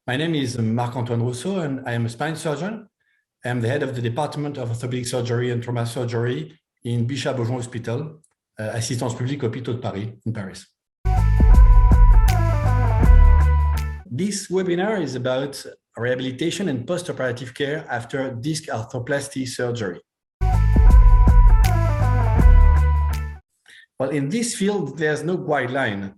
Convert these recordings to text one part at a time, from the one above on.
My name is Marc-Antoine Rousseau, and I am a spine surgeon. I am the head of the Department of Orthopedic Surgery and Trauma Surgery in Bichat-Beaujon Hospital, Assistance Publique Hôpitaux de Paris, in Paris. This webinar is about rehabilitation and post-operative care after disc arthroplasty surgery. Well, in this field, there's no guideline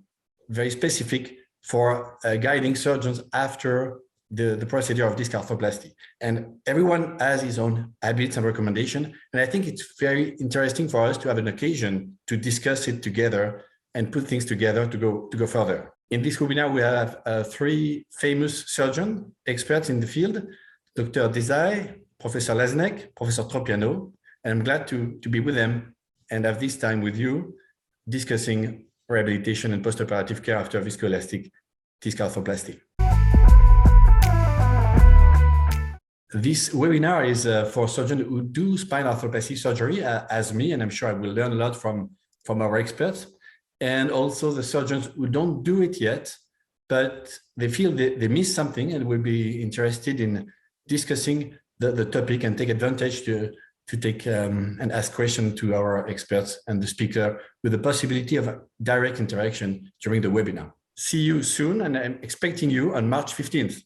very specific for guiding surgeons after the procedure of disc arthroplasty. And everyone has his own habits and recommendation. And I think it's very interesting for us to have an occasion to discuss it together and put things together to go further. In this webinar, we have three famous surgeon experts in the field, Dr. Desai, Professor Laznek, Professor Tropiano, and I'm glad to be with them and have this time with you discussing rehabilitation and postoperative care after viscoelastic disc arthroplasty. This webinar is for surgeons who do spine arthroplasty surgery as me, and I'm sure I will learn a lot from our experts, and also the surgeons who don't do it yet, but they feel they miss something and will be interested in discussing the topic and take advantage to take and ask questions to our experts and the speaker with the possibility of a direct interaction during the webinar. See you soon, and I'm expecting you on March 15th.